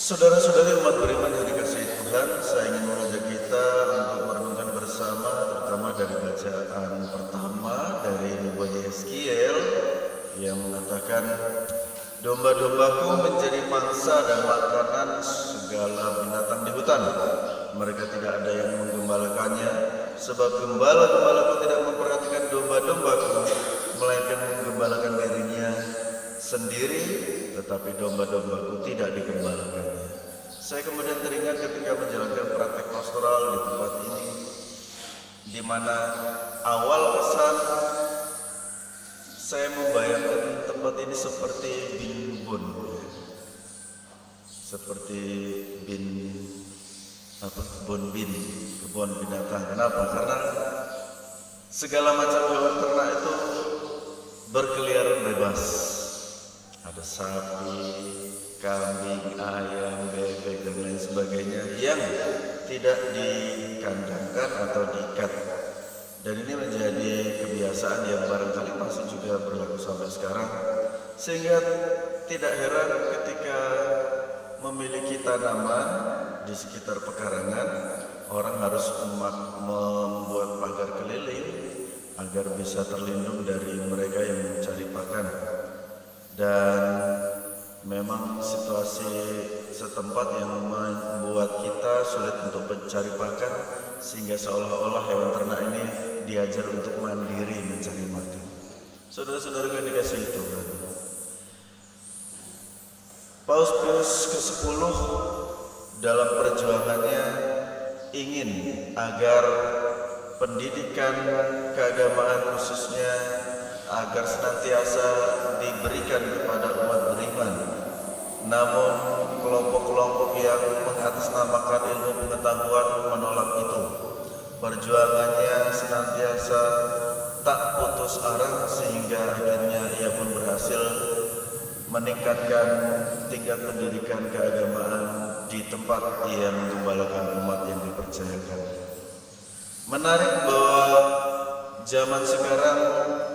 Saudara-saudari umat beriman yang dikasihi Tuhan, saya ingin mengajak kita untuk merenungkan bersama, terutama dari bacaan pertama dari Nubuat Yeskiel yang mengatakan, domba-dombaku menjadi mangsa dan makanan segala binatang di hutan. Mereka tidak ada yang menggembalakannya, sebab gembala-gembalaku tidak memperhatikan domba-dombaku, melainkan menggembalakan dirinya sendiri, tetapi domba-dombaku tidak digembalakannya. Saya kemudian teringat ketika menjalankan praktek pastoral di tempat ini, di mana awal kesan saya membayangkan tempat ini seperti bin bun, seperti bin kebun binatang. Kenapa? Karena segala macam hewan ternak itu berkeliaran bebas. Ada sapi, kambing, ayam, bebek dan lain sebagainya yang tidak dikandangkan atau diikat. Dan ini menjadi kebiasaan yang barangkali masih juga berlaku sampai sekarang, sehingga tidak heran ketika memiliki tanaman di sekitar pekarangan, orang harus membuat pagar keliling agar bisa terlindung dari mereka yang mencari pakan. Dan memang situasi setempat yang membuat kita sulit untuk mencari pakan, sehingga seolah-olah hewan ternak ini diajar untuk mandiri mencari makan. Saudara-saudara yang dikasihi Tuhan, Paus Pius ke-10 dalam perjuangannya ingin agar pendidikan keagamaan khususnya agar senantiasa diberikan kepada umat beriman. Namun kelompok-kelompok yang mengatasnamakan ilmu pengetahuan menolak itu. Perjuangannya senantiasa tak putus arang, sehingga akhirnya ia pun berhasil meningkatkan tingkat pendidikan keagamaan di tempat ia menggembalakan umat yang dipercayakan. Menarik bahwa zaman sekarang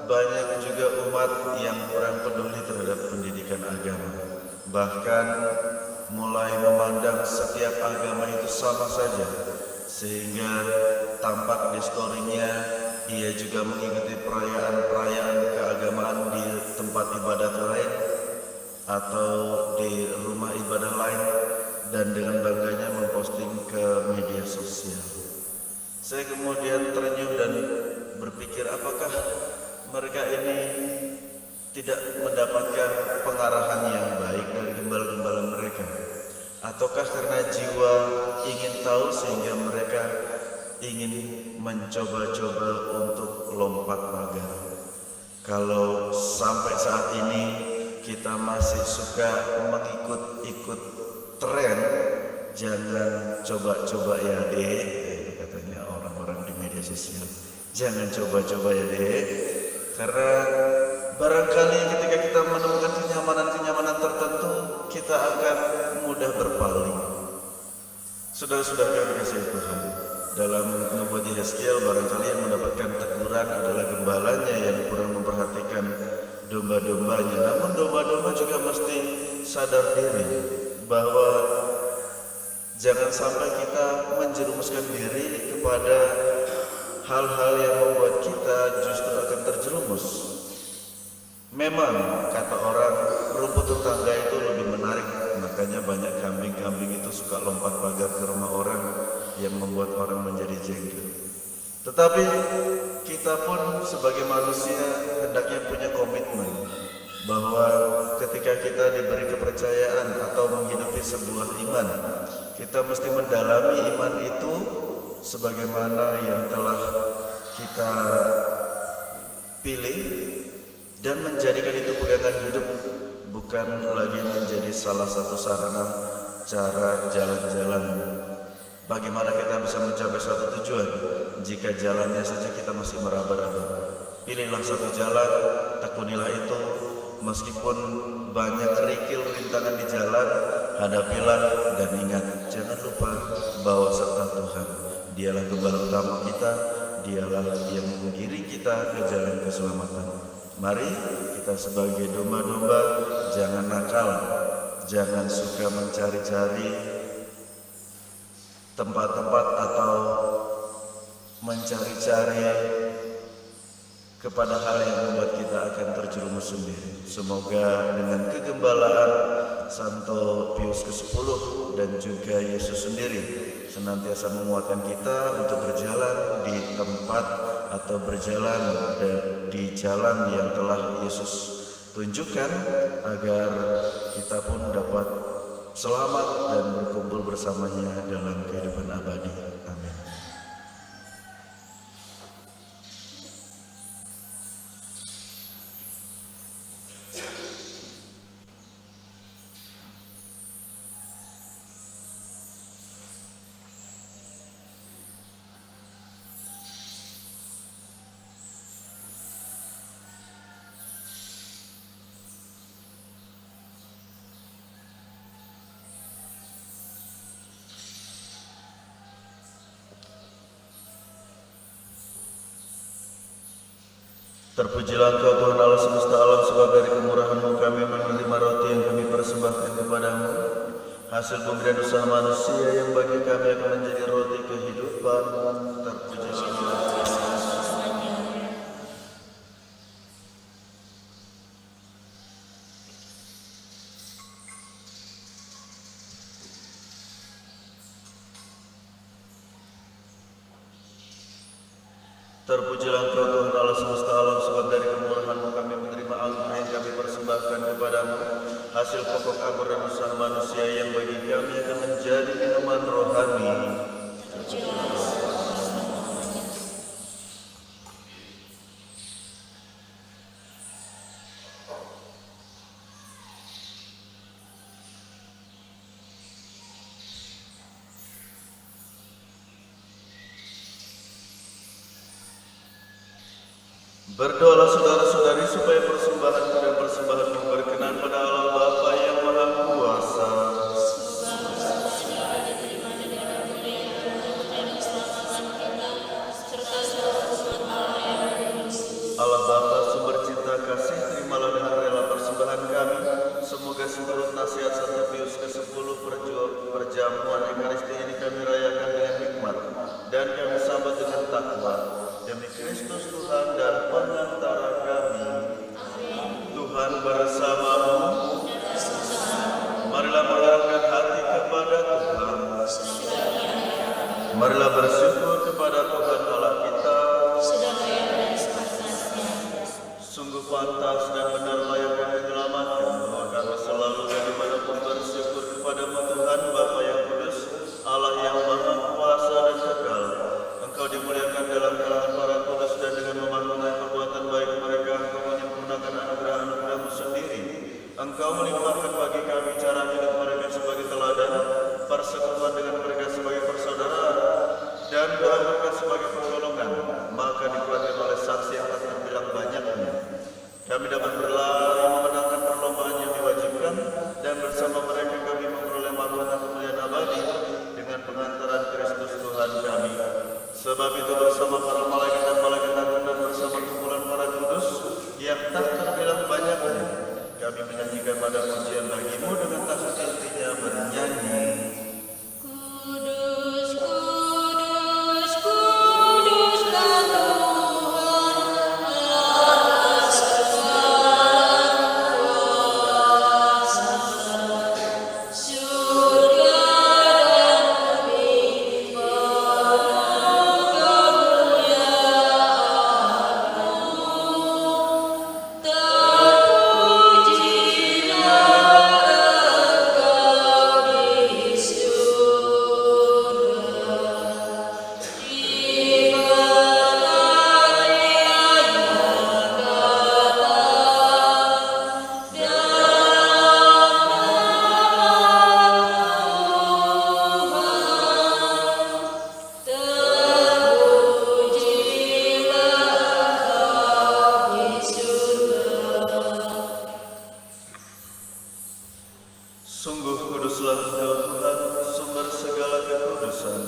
banyak juga umat yang kurang peduli terhadap pendidikan agama, bahkan mulai memandang setiap agama itu sama saja, sehingga tampak di story-nya ia juga mengikuti perayaan-perayaan keagamaan di tempat ibadat lain atau di rumah ibadah lain, dan dengan bangganya memposting ke media sosial. Saya kemudian terenyuh dan berpikir, apakah mereka ini tidak mendapatkan pengarahan yang baik dari gembala-gembala mereka, ataukah karena jiwa ingin tahu sehingga mereka ingin mencoba-coba untuk lompat pagar? Kalau sampai saat ini kita masih suka mengikut-ikut tren, jangan coba-coba ya dek, katanya orang-orang di media sosial. Jangan coba-coba ya dek, karena barangkali ketika kita menemukan kenyamanan-kenyamanan tertentu, kita akan mudah berpaling. Saudara-saudara yang dikasihi Tuhan, dalam Nubuat Yeskiel barangkali yang mendapatkan teguran adalah gembalanya yang kurang memperhatikan domba-dombanya. Namun domba-domba juga mesti sadar diri bahwa jangan sampai kita menjerumuskan diri kepada hal-hal yang membuat kita justru akan terjerumus. Memang kata orang, rumput tetangga itu lebih menarik, makanya banyak kambing-kambing itu suka lompat pagar ke rumah orang, yang membuat orang menjadi jengkel. Tetapi kita pun sebagai manusia hendaknya punya komitmen bahwa ketika kita diberi kepercayaan atau menghidupi sebuah iman, kita mesti mendalami iman itu sebagaimana yang telah kita pilih, dan menjadikan itu pegangan hidup, bukan lagi menjadi salah satu sarana cara jalan-jalan. Bagaimana kita bisa mencapai suatu tujuan jika jalannya saja kita masih meraba-raba? Pilihlah satu jalan, tekunilah itu, meskipun banyak kerikil rintangan di jalan, hadapilah dan ingat, jangan lupa bahwa serta Tuhan, Dialah gembala utama kita, Dialah yang mengiring kita ke jalan keselamatan. Mari kita sebagai domba-domba jangan nakal, jangan suka mencari-cari tempat-tempat atau mencari-cari kepada hal yang membuat kita akan terjerumus sendiri. Semoga dengan kegembalaan Santo Pius ke-10 dan juga Yesus sendiri senantiasa menguatkan kita untuk berjalan di tempat atau berjalan di jalan yang telah Yesus tunjukkan, agar kita pun dapat selamat dan berkumpul bersamanya dalam kehidupan abadi. Amin. Terpujilah Engkau Tuhan Allah semesta alam, sebab dari kemurahan-Mu kami menerima roti yang kami persembahkan kepadamu, hasil pemberian usaha manusia yang bagi kami akan menjadi roti kehidupan. Terpujilah Engkau. Terpujilah Engkau Tuhan Allah semesta alam, sebab dari kemurahan-Mu kami menerima anggur yang kami persembahkan kepadamu, hasil pokok anggur dan usaha manusia yang bagi kami akan menjadi minuman rohani. Berdoalah saudara-saudari supaya persembahanku dan persembahanmu berkenan pada Allah Bapa yang Maha Kuasa. Allah Bapa sumber cinta kasih, terimalah dengan rela persembahan kami. Semoga seluruh nasihat Santo Pius ke-10 perjamuan Ekaristi ini kami rayakan dengan hikmat dan kami sambut dengan takwa. Demi Kristus Tuhan dan pengantara kami. Amin. Tuhan bersamamu. Marilah mengarahkan hati kepada Tuhan. Marilah bersyukur kepada Tuhan Allah kita. Sungguh pantas dan benar layak yang menyelamatkan bahwa kami selalu dan dimanapun bersyukur kepada-Mu Tuhan Bapa yang kudus, Allah yang Maha Kuasa dan kekal. Engkau dimuliakan dalam kalangan para kudus, dan dengan memahami perbuatan baik mereka Engkau menyempurnakan anugerah-anugerah-Mu sendiri. Engkau melimpahkan bagi kami cara hidup mereka sebagai teladan, persekutuan dengan mereka sebagai persaudaraan, dan doa mereka sebagai pertolongan. Maka dikuatkan oleh saksi yang tak terbilang banyaknya, kami dapat berlari memenangkan perlombaan yang diwajibkan, dan bersama mereka kami memperoleh mahkota kemuliaan abadi dengan pengantaran Kristus Tuhan kami. Sebab itu bersama para malaikat dan malaikat agung dan bersama kumpulan para kudus yang tak terbilang banyaknya, kami menyanyikan pada pujian bagi-Mu dengan tak henti-hentinya bernyanyi. Sungguh kuduslah Engkau Tuhan, sumber segala kekudusan.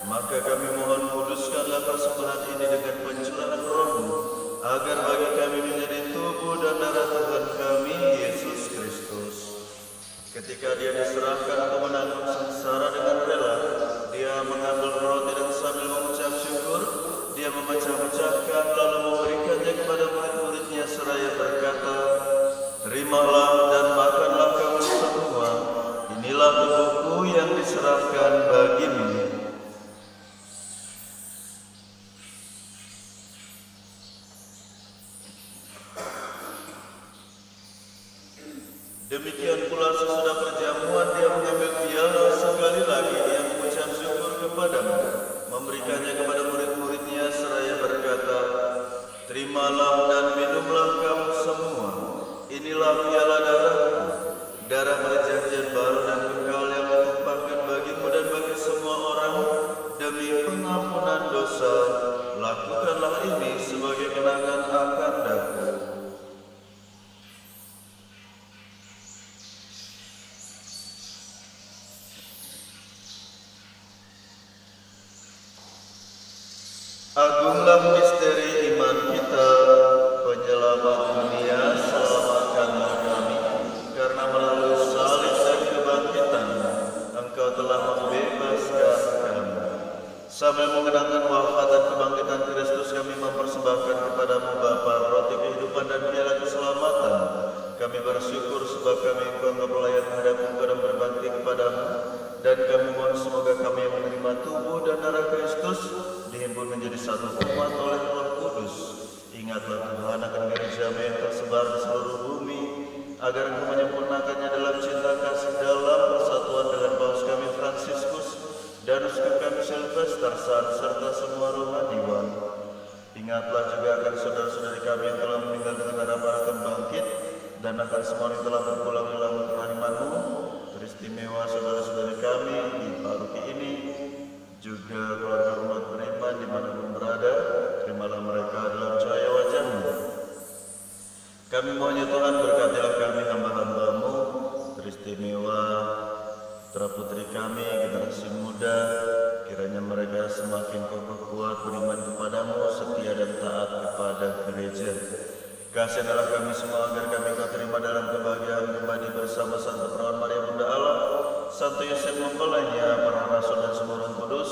Maka kami mohon, kuduskanlah persembahan ini dengan pencurahan Roh-Mu, agar bagi kami menjadi tubuh dan darah Tuhan kami Yesus Kristus. Ketika dia diserahkan untuk menanggung sengsara dengan rela, dia mengambil roti dan sambil mengucap syukur, dia memecah-mecahkan lalu memberikannya kepada murid-muridnya seraya berkata, "Terimalah dan makanlah kamu semua, inilah tubuhku yang diserahkan bagimu." Demikian pula sesudah perjamuan dia mengambil piala, sekali lagi dia mengucap syukur kepadamu, memberikannya kepada murid-muridnya seraya berkata, "Terimalah dan minumlah kamu semua, inilah piala darahku, darah perjanjian baru dan kekal yang ditumpahkan bagimu dan bagi semua orang demi pengampunan dosa. Lakukanlah ini sebagai kenangan akan aku." Agunglah misteri iman kita, penyelamat dunia, selamatkanlah kami, karena melalui salib dan kebangkitan, Engkau telah membebaskan kami. Sambil mengenangkan wafat dan kebangkitan Kristus, kami mempersembahkan kepadamu Bapa roti kehidupan dan piala keselamatan. Kami bersyukur sebab kami Engkau pelayan menghadap Engkau dan berbakti kepadamu, dan kami mohon semoga kami yang menerima tubuh dan darah Kristus dihimpun menjadi satu umat oleh Roh Kudus. Ingatlah Tuhan akan gereja-Mu yang tersebar di seluruh bumi, agar Engkau menyempurnakannya dalam cinta kasih dalam persatuan dengan Paus kami Fransiskus dan uskup kami Silvester serta semua rohaniwan. Ingatlah juga akan saudara-saudari kami yang telah meninggal dengan harapan akan bangkit, dan akan semua yang telah berpulang dalam kehadiran-Mu. Teristimewa saudara-saudari kami di paroki ini, juga keluarga umat beriman dimanapun berada, terimalah mereka dalam cahaya wajah-Mu. Kami mohon ya Tuhan, berkatilah kami hamba-hamba-Mu, teristimewa putra putri kami, generasi muda, kiranya mereka semakin kokoh kuat beriman kepadamu, setia dan taat kepada gereja. Kasihanlah kami semua agar kami Kau terima dalam kebahagiaan pribadi bersama Santa Perawan Maria Bunda Allah, Santo Yosef mempelainya, para rasul dan semua Roh Kudus,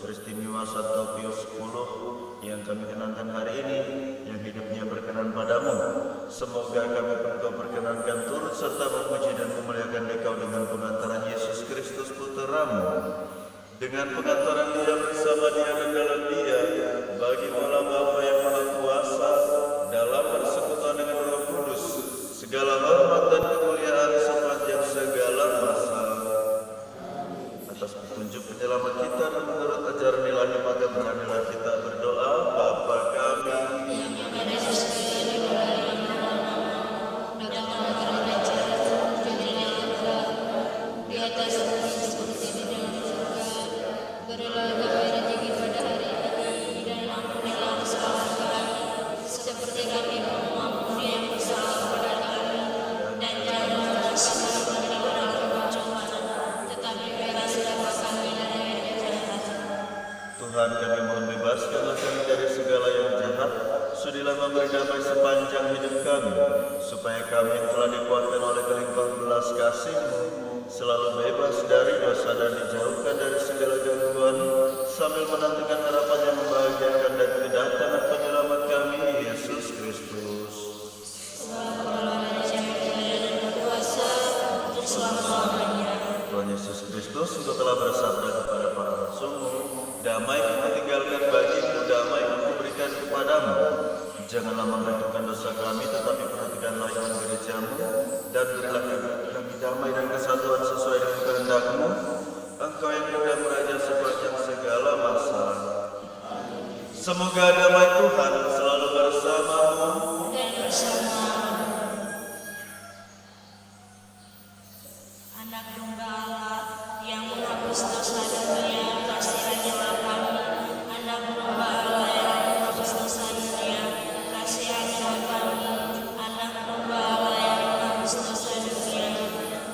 teristimewa Santo Pius X yang kami kenangkan hari ini, yang hidupnya berkenan padamu. Semoga kami Engkau perkenankan turut serta memuji dan memuliakan Dikau dengan pengantaran Yesus Kristus Putra-Mu, dengan pengantaran Dia, bersama Dia dan dalam Dia, bagi Allah Bapa yang Maha Kuasa, dalam persekutuan dengan Roh Kudus, segala hormat dan kemuliaan sepanjang segala masa. Atas petunjuk penyelamat kita dan menurut ajaran ilahi, maka beranilah kita berdoa. Bapa kami yang ada di surga, di atas bumi seperti di dalam surga. Berilah kami rezeki pada hari ini, dan ampunilah kesalahan kami seperti kami mengampuni yang bersalah kepada kami, dan janganlah masuk ke dalam pencobaan, tetapi bebaskanlah kami dari yang jahat. Tuhan, kami mohon bebaskanlah kami dari segala yang jahat. Sudilah memberi damai sepanjang hidup kami, supaya kami yang telah dikuatkan oleh kelimpahan belas kasih-Mu selalu bebas dari dosa dan dijauhkan dari segala gangguan, sambil menantikan harapan yang membahagiakan dan kedatangan penyelamat kami, Yesus Kristus. Tuhan Yesus Kristus, Engkau telah bersabda kepada para rasul-Mu, "Damai Ku tinggalkan bagimu, damai Ku berikan kepadamu. Janganlah memperhatikan dosa kami, tetapi perhatikanlah iman gereja-Mu, dan berilah kami damai dan kesatuan sesuai dengan kehendak-Mu. Engkau yang hidup dan beraja sepanjang segala masa." Semoga damai Tuhan selalu bersamamu dan bersama Anak Domba Allah yang menghapus dosa dunia, kasihanlah kami. Anak Domba Allah yang menghapus dosa dunia, kasihanlah kami. Anak Domba Allah yang menghapus dosa dunia,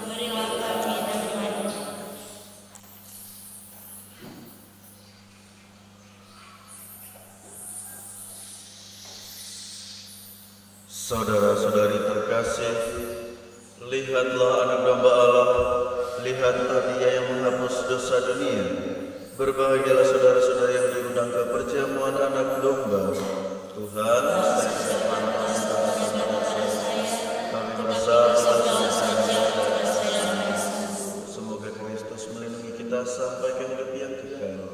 berilah kami damai. Saudara-saudari terkasih, Lihatlah anak domba Allah, lihatlah Dia yang menghapus dosa dunia. Berbahagialah saudara-saudara yang diundang ke perjamuan anak domba. Tuhan, saya siapa kami merasa telah saja. Semoga Kristus melindungi kita sampai ke hidup yang kekal.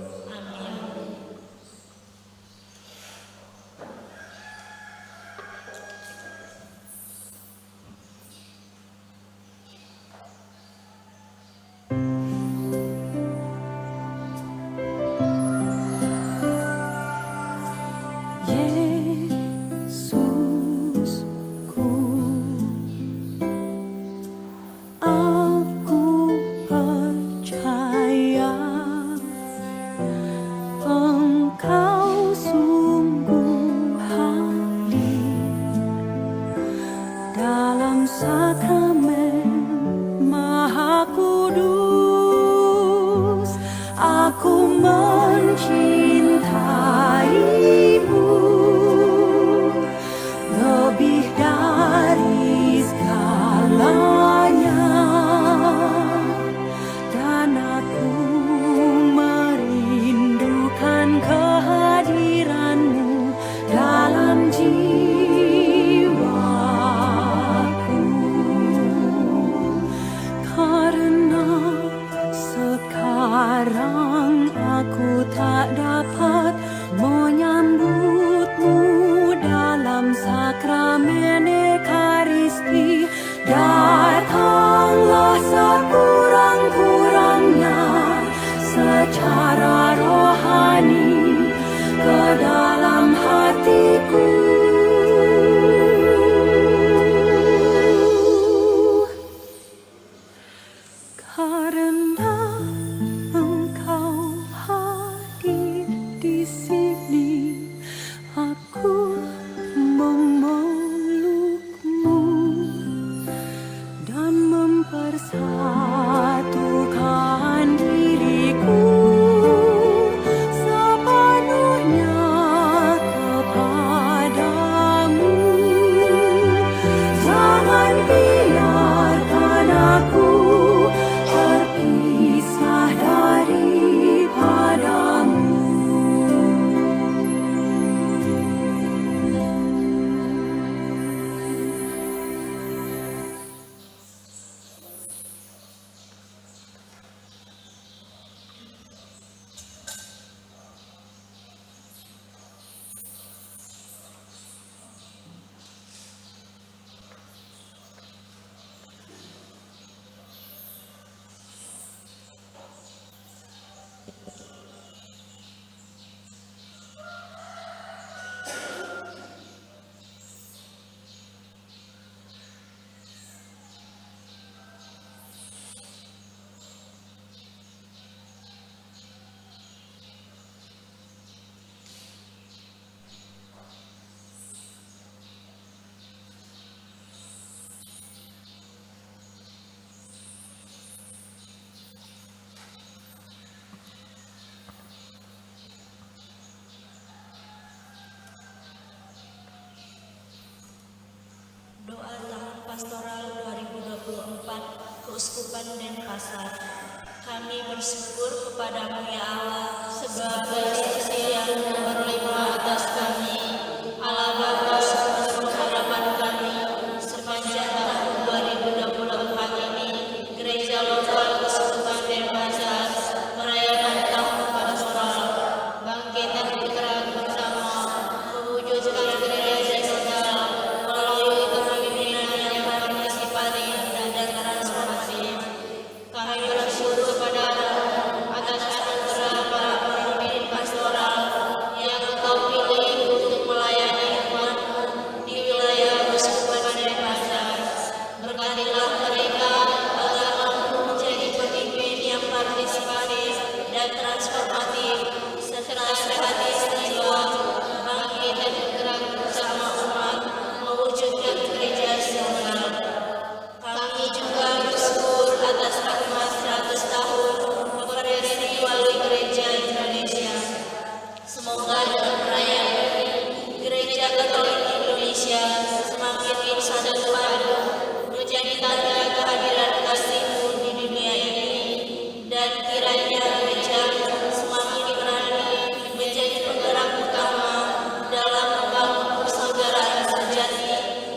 Doa tahun pastoral 2024 Keuskupan Denpasar. Kami bersyukur kepadamu ya Allah sebab kasih yang berlimpah atas kami